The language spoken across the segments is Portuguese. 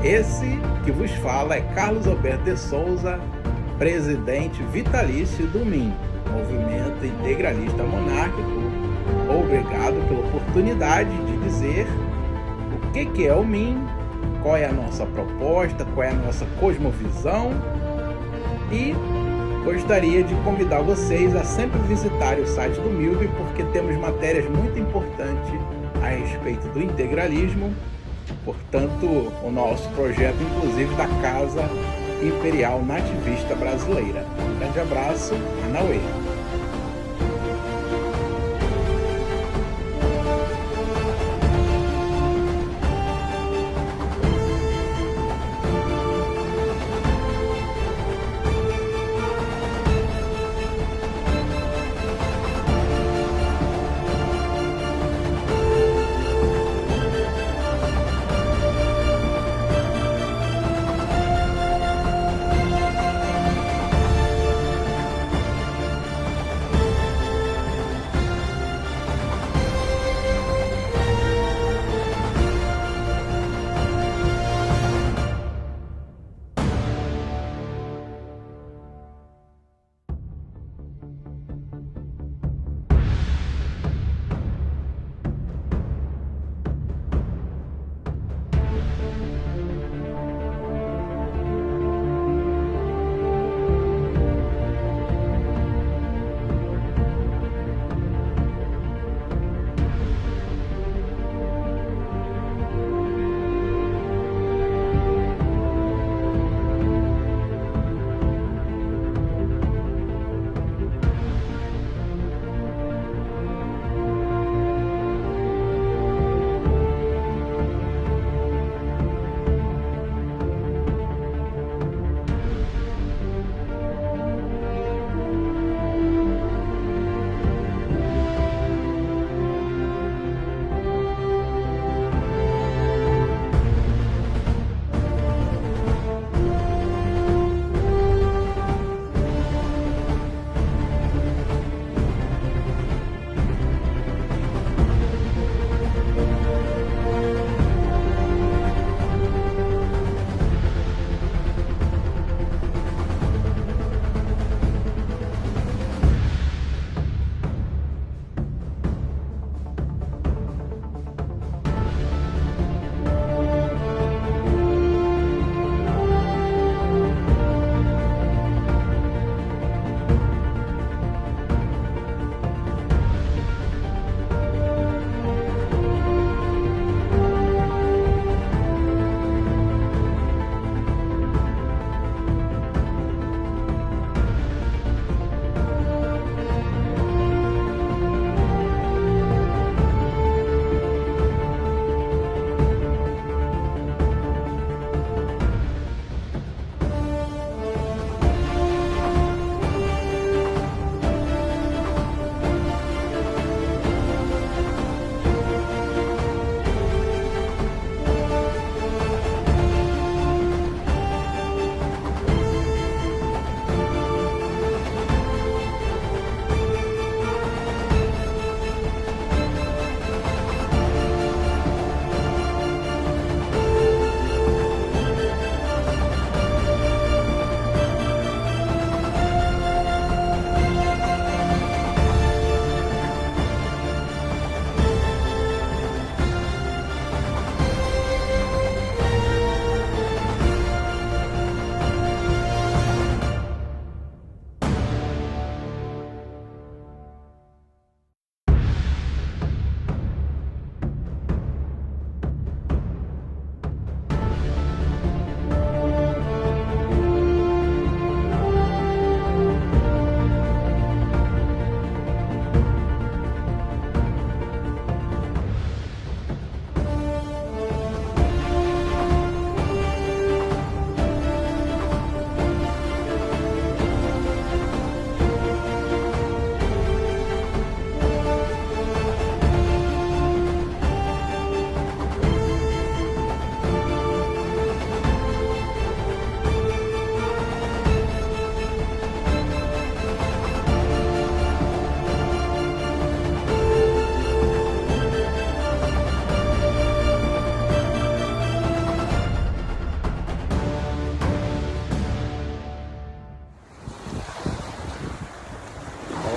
Esse que vos fala é Carlos Alberto de Souza, presidente vitalício do MIM, Movimento Integralista Monárquico. Obrigado pela oportunidade de dizer o que é o MIM, qual é a nossa proposta, qual é a nossa cosmovisão, e gostaria de convidar vocês a sempre visitarem o site do MILB, porque temos matérias muito importantes a respeito do integralismo, portanto, o nosso projeto, inclusive, da Casa Imperial Nativista Brasileira. Um grande abraço, Anauê.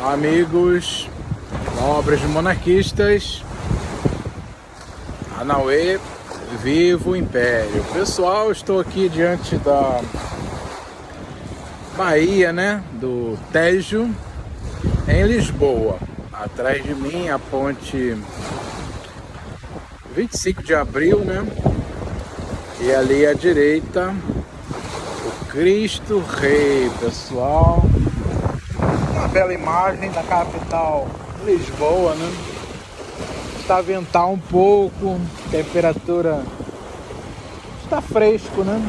Amigos, nobres monarquistas, Anauê, viva o Império. Pessoal, estou aqui diante da Baía, né, do Tejo, em Lisboa. Atrás de mim a ponte 25 de abril, né, e ali à direita o Cristo Rei, pessoal. Uma bela imagem da capital Lisboa, né? Está a ventar um pouco, temperatura está fresco, né?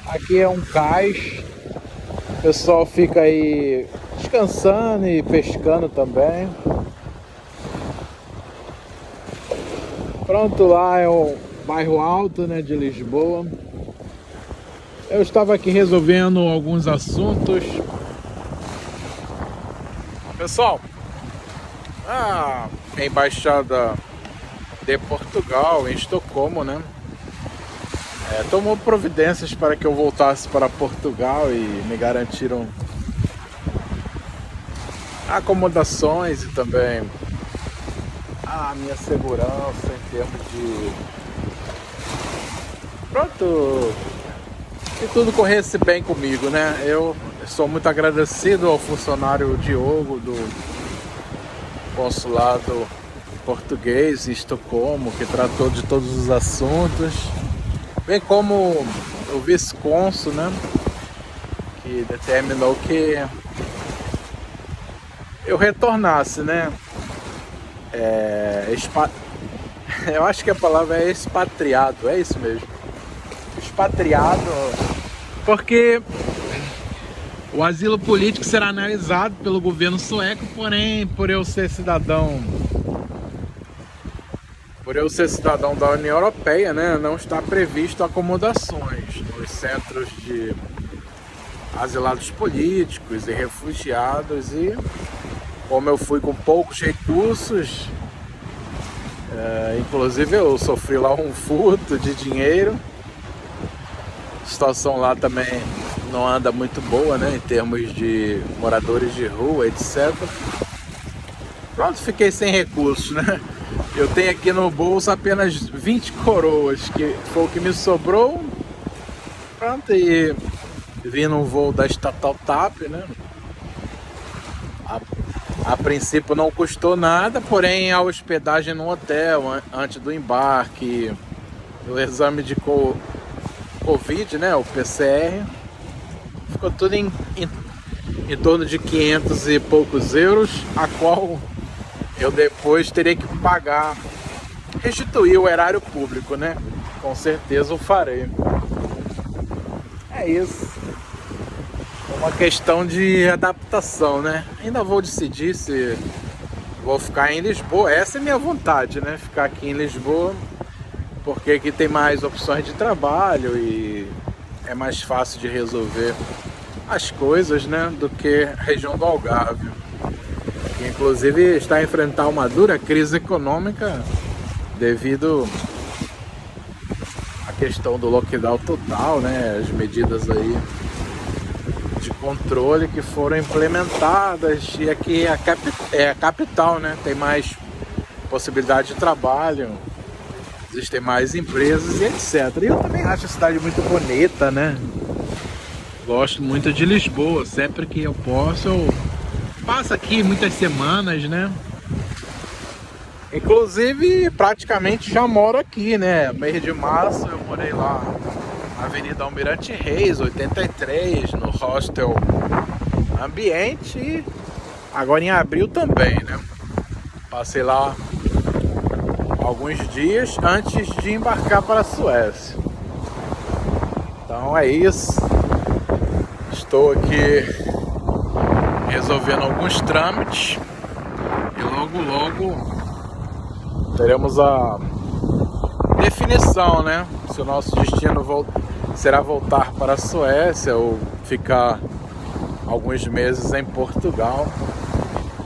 Aqui é um cais, o pessoal fica aí descansando e pescando também. Pronto, lá é o bairro Alto, né, de Lisboa. Eu estava aqui resolvendo alguns assuntos. Pessoal, a embaixada de Portugal em Estocolmo, né, tomou providências para que eu voltasse para Portugal e me garantiram acomodações e também a minha segurança em termos de pronto, que tudo corresse bem comigo, né? Eu sou muito agradecido ao funcionário Diogo do consulado português em Estocolmo, que tratou de todos os assuntos, bem como o vice-cônsul, né, que determinou que eu retornasse, né? Eu acho que a palavra é expatriado, é isso mesmo, expatriado, porque o asilo político será analisado pelo governo sueco, porém, por eu ser cidadão da União Europeia, né, não está previsto acomodações nos centros de asilados políticos e refugiados, e como eu fui com poucos recursos, inclusive eu sofri lá um furto de dinheiro. A situação lá também não anda muito boa, né, em termos de moradores de rua, etc. Pronto, fiquei sem recursos, né? Eu tenho aqui no bolso apenas 20 coroas, que foi o que me sobrou. Pronto, e vim num voo da Estatal TAP, né? A princípio não custou nada, porém a hospedagem no hotel antes do embarque, o exame de Covid, né, o PCR, ficou tudo em torno de 500 e poucos euros, a qual eu depois teria que pagar, restituir o erário público, né? Com certeza o farei. É isso. É uma questão de adaptação, né? Ainda vou decidir se vou ficar em Lisboa. Essa é a minha vontade, né? Ficar aqui em Lisboa, porque aqui tem mais opções de trabalho e é mais fácil de resolver as coisas, né, do que a região do Algarve, que inclusive está a enfrentar uma dura crise econômica devido à questão do lockdown total, né, as medidas aí de controle que foram implementadas, e aqui é a capital, né, tem mais possibilidade de trabalho, existem mais empresas e etc. E eu também acho a cidade muito bonita, né? Gosto muito de Lisboa, sempre que eu posso eu passo aqui muitas semanas, né? Inclusive praticamente já moro aqui, né? Mês de março eu morei lá na Avenida Almirante Reis, 83, no hostel Ambiente, e agora em abril também, né? Passei lá alguns dias antes de embarcar para a Suécia. Então é isso. Estou aqui resolvendo alguns trâmites e logo teremos a definição, né? Se o nosso destino será voltar para a Suécia ou ficar alguns meses em Portugal.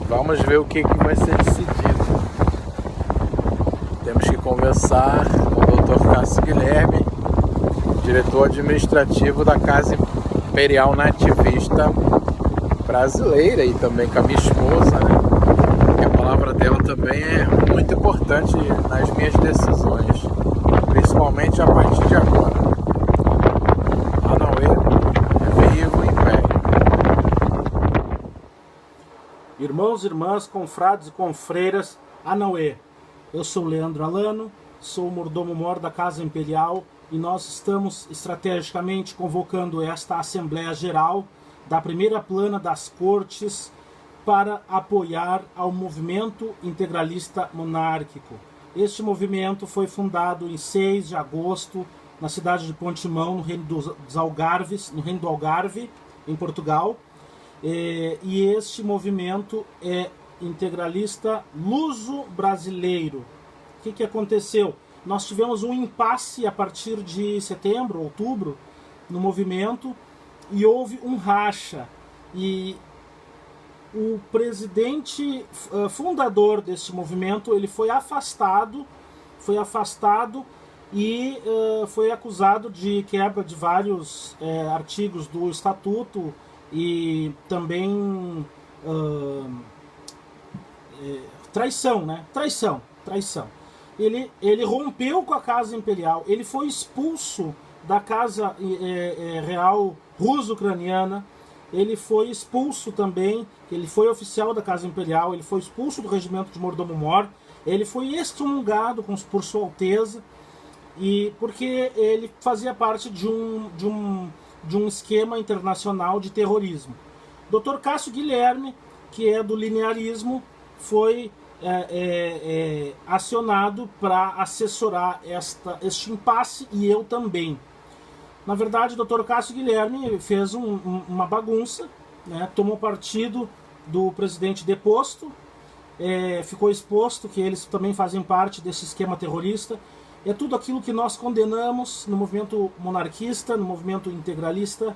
Vamos ver o que vai ser decidido. Temos que conversar com o Dr. Cássio Guilherme, diretor administrativo da Casa Imperial Nativista brasileira e também com a minha esposa, né? E a palavra dela também é muito importante nas minhas decisões, principalmente a partir de agora. Anauê é vivo em pé. Irmãos e irmãs, confrades e confreiras, Anauê. Eu sou Leandro Alano, sou o mordomo-mor da Casa Imperial e nós estamos estrategicamente convocando esta Assembleia Geral da primeira plana das Cortes para apoiar ao movimento integralista monárquico. Este movimento foi fundado em 6 de agosto na cidade de Pontimão, no Reino dos Algarves, no Reino do Algarve, em Portugal. E este movimento é integralista luso-brasileiro. O que aconteceu? Nós tivemos um impasse a partir de setembro, outubro, no movimento, e houve um racha. E o presidente fundador desse movimento, ele foi afastado e foi acusado de quebra de vários artigos do Estatuto e também traição, né? Traição. Ele rompeu com a Casa Imperial, ele foi expulso da Casa Real Russo-Ucraniana, ele foi expulso também, ele foi oficial da Casa Imperial, ele foi expulso do regimento de mordomo-mor, ele foi excomungado por Sua Alteza, e porque ele fazia parte de um esquema internacional de terrorismo. Dr. Cássio Guilherme, que é do linearismo, foi acionado para assessorar este impasse, e eu também. Na verdade, o Dr. Cássio Guilherme fez uma bagunça, né? Tomou partido do presidente deposto, ficou exposto que eles também fazem parte desse esquema terrorista. É tudo aquilo que nós condenamos no movimento monarquista, no movimento integralista,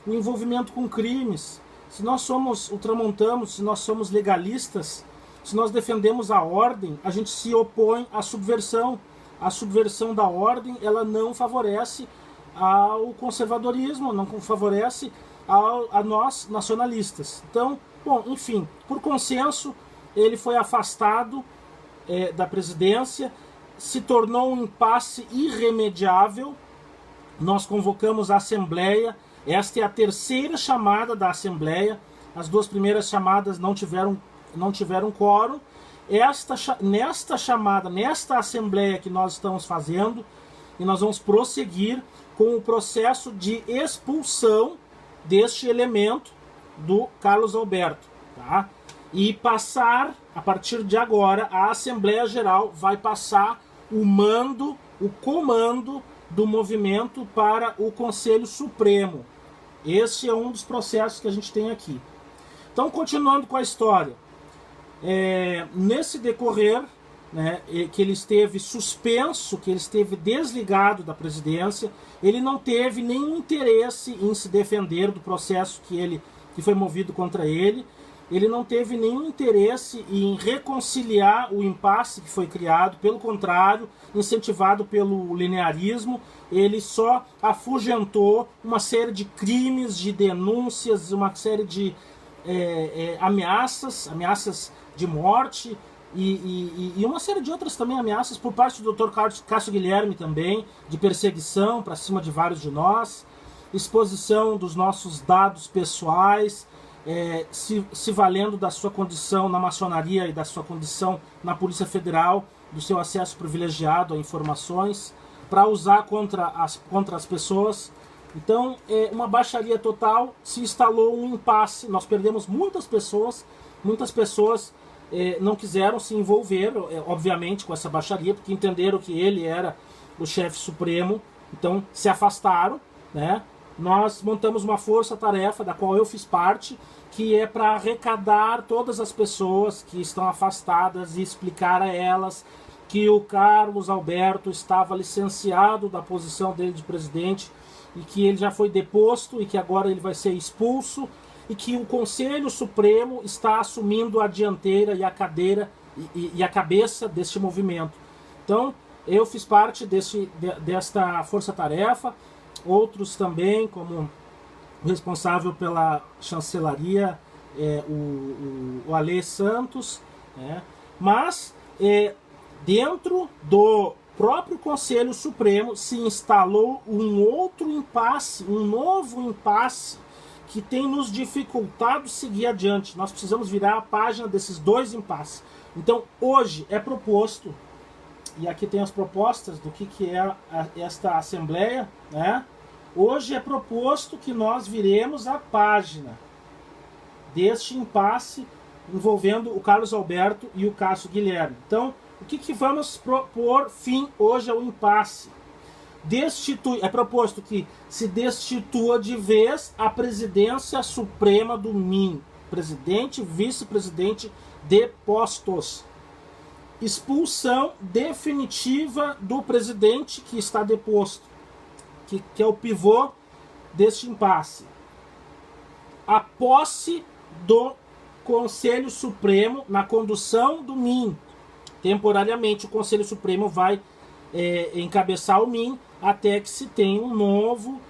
o envolvimento com crimes. Se nós somos ultramontanos, se nós somos legalistas, se nós defendemos a ordem, a gente se opõe à subversão. A subversão da ordem, ela não favorece ao conservadorismo, não favorece a nós nacionalistas. Então, bom, enfim, por consenso, ele foi afastado da presidência, se tornou um impasse irremediável. Nós convocamos a Assembleia, esta é a terceira chamada da Assembleia, as 2 primeiras chamadas não tiveram quórum. Nesta chamada, nesta Assembleia que nós estamos fazendo, e nós vamos prosseguir com o processo de expulsão deste elemento do Carlos Alberto, tá? E passar, a partir de agora, a Assembleia Geral vai passar o comando do movimento para o Conselho Supremo. Esse é um dos processos que a gente tem aqui. Então, continuando com a história, nesse decorrer, né, que ele esteve suspenso, que ele esteve desligado da presidência, ele não teve nenhum interesse em se defender do processo que foi movido contra ele. Ele não teve nenhum interesse em reconciliar o impasse que foi criado, pelo contrário, incentivado pelo linearismo, ele só afugentou uma série de crimes, de denúncias, uma série de ameaças de morte e uma série de outras também ameaças por parte do Dr. Cássio Guilherme também, de perseguição para cima de vários de nós, exposição dos nossos dados pessoais, se valendo da sua condição na maçonaria e da sua condição na Polícia Federal, do seu acesso privilegiado a informações, para usar contra as pessoas. Então, uma baixaria total, se instalou um impasse, nós perdemos muitas pessoas não quiseram se envolver, obviamente, com essa baixaria, porque entenderam que ele era o chefe supremo, então se afastaram, né? Nós montamos uma força-tarefa, da qual eu fiz parte, que é para arrecadar todas as pessoas que estão afastadas e explicar a elas que o Carlos Alberto estava licenciado da posição dele de presidente e que ele já foi deposto e que agora ele vai ser expulso e que o Conselho Supremo está assumindo a dianteira e a cadeira e a cabeça deste movimento. Então, eu fiz parte desta força-tarefa, outros também, como o responsável pela chancelaria o Alê Santos, né? Mas dentro do próprio Conselho Supremo se instalou um outro impasse, um novo impasse, que tem nos dificultado seguir adiante. Nós precisamos virar a página desses dois impasses. Então, hoje é proposto, e aqui tem as propostas do que é esta Assembleia, né? Hoje é proposto que nós viremos a página deste impasse envolvendo o Carlos Alberto e o Cássio Guilherme. Então, o que vamos propor fim hoje ao impasse? É proposto que se destitua de vez a presidência suprema do MIM, presidente e vice-presidente depostos. Expulsão definitiva do presidente que está deposto, que é o pivô deste impasse. A posse do Conselho Supremo na condução do MIM. Temporariamente, o Conselho Supremo vai encabeçar o MIM até que se tenha um novo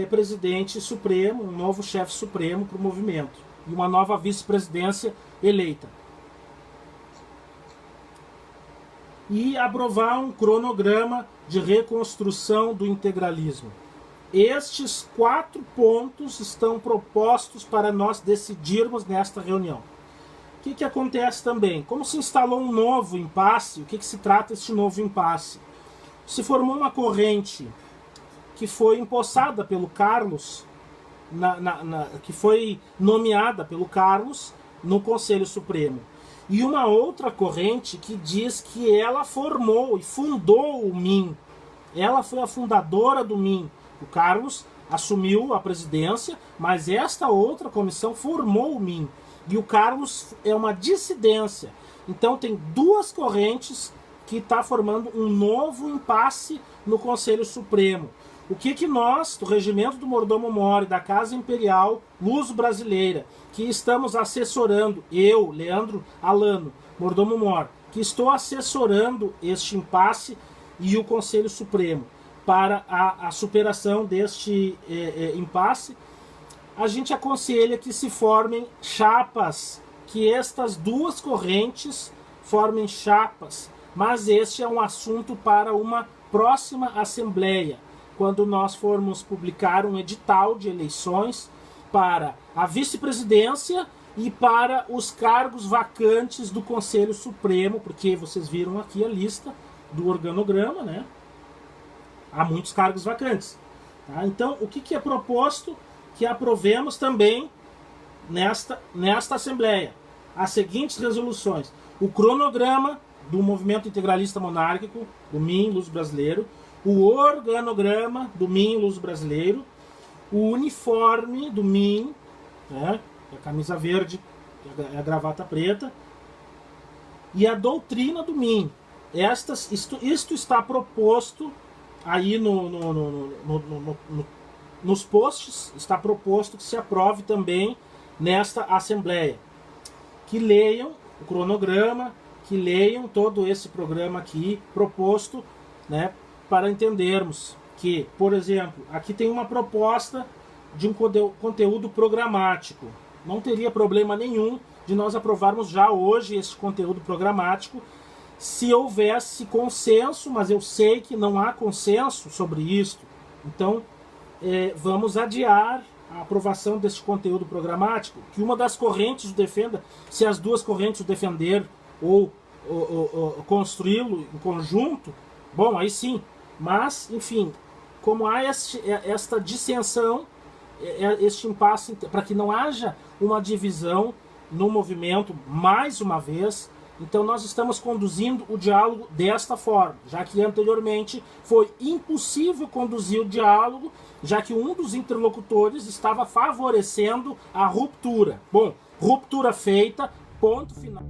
presidente supremo, um novo chefe supremo para o movimento e uma nova vice-presidência eleita. E aprovar um cronograma de reconstrução do integralismo. Estes 4 pontos estão propostos para nós decidirmos nesta reunião. O que acontece também? Como se instalou um novo impasse, o que se trata este novo impasse? Se formou uma corrente que foi empossada pelo Carlos, que foi nomeada pelo Carlos no Conselho Supremo. E uma outra corrente que diz que ela formou e fundou o MIM. Ela foi a fundadora do MIM. O Carlos assumiu a presidência, mas esta outra comissão formou o MIM. E o Carlos é uma dissidência. Então tem 2 correntes que está formando um novo impasse no Conselho Supremo. O que nós, do Regimento do Mordomo Mor, da Casa Imperial Luso-Brasileira, que estamos assessorando, eu, Leandro Alano, Mordomo Mor, que estou assessorando este impasse e o Conselho Supremo para a superação deste impasse, a gente aconselha que se formem chapas, que estas 2 correntes formem chapas, mas este é um assunto para uma próxima Assembleia, quando nós formos publicar um edital de eleições para a vice-presidência e para os cargos vacantes do Conselho Supremo, porque vocês viram aqui a lista do organograma, né? Há muitos cargos vacantes. Tá? Então, o que é proposto? Que aprovemos também nesta Assembleia as seguintes resoluções: o cronograma do Movimento Integralista Monárquico, do MIM Luso Brasileiro, o organograma do MIM Luso Brasileiro, o uniforme do MIM, né, a camisa verde e a gravata preta, e a doutrina do MIM. Isto está proposto aí nos posts, está proposto que se aprove também nesta Assembleia. Que leiam o cronograma, que leiam todo esse programa aqui proposto, né, para entendermos que, por exemplo, aqui tem uma proposta de um conteúdo programático. Não teria problema nenhum de nós aprovarmos já hoje esse conteúdo programático, se houvesse consenso, mas eu sei que não há consenso sobre isso. Então, vamos adiar a aprovação desse conteúdo programático, que uma das correntes o defenda, se as 2 correntes o defender ou construí-lo em conjunto, bom, aí sim. Mas, enfim, como há esta dissensão, este impasse, para que não haja uma divisão no movimento mais uma vez, então nós estamos conduzindo o diálogo desta forma, já que anteriormente foi impossível conduzir o diálogo, já que um dos interlocutores estava favorecendo a ruptura. Bom, ruptura feita, ponto final.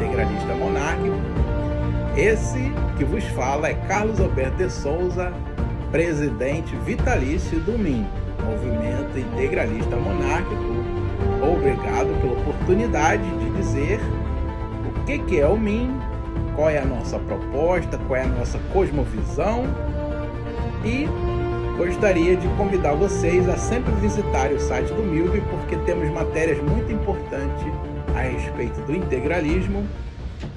integralista monárquico. Esse que vos fala é Carlos Alberto de Souza, presidente vitalício do MIM, Movimento Integralista Monárquico. Obrigado pela oportunidade de dizer o que é o MIM, qual é a nossa proposta, qual é a nossa cosmovisão, e gostaria de convidar vocês a sempre visitarem o site do MILB, porque temos matérias muito importantes a respeito do integralismo,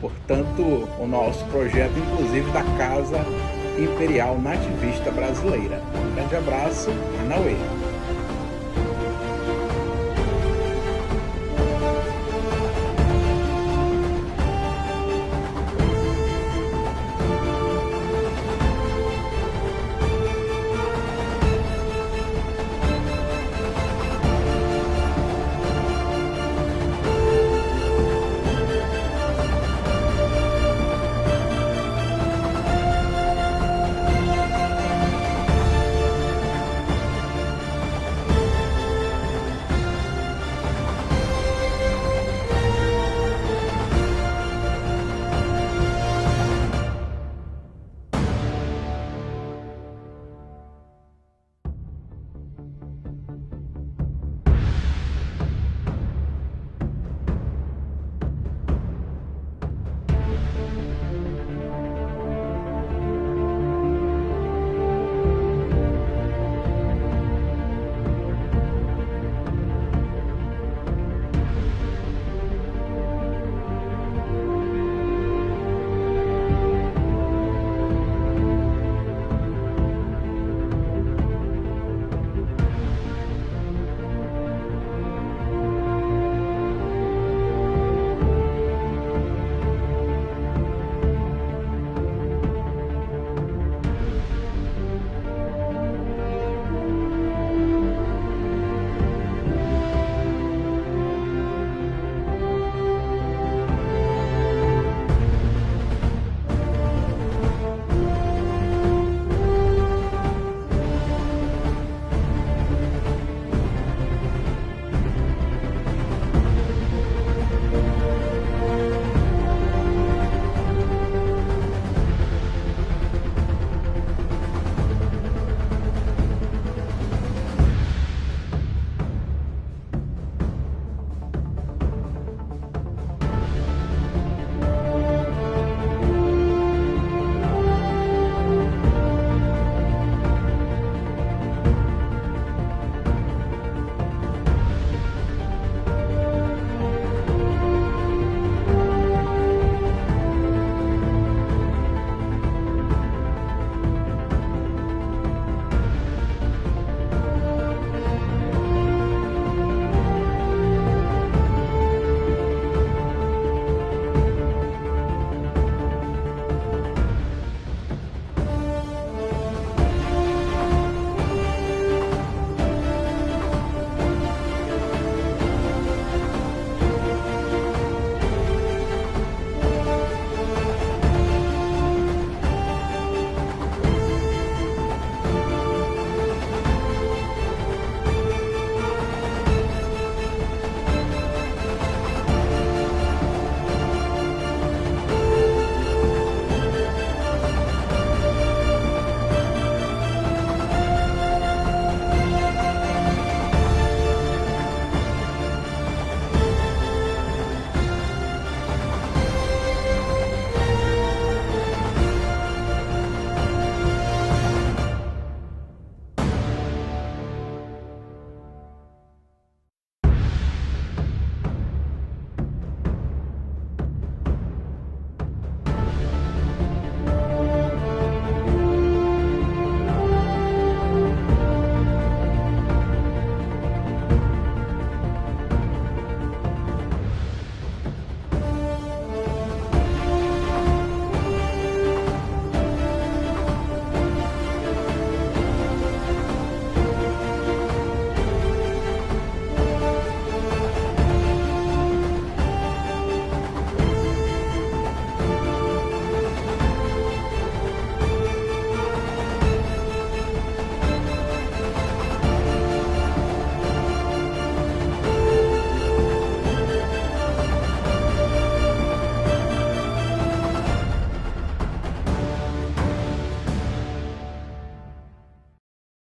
portanto, o nosso projeto, inclusive, da Casa Imperial Nativista Brasileira. Um grande abraço, Anauê!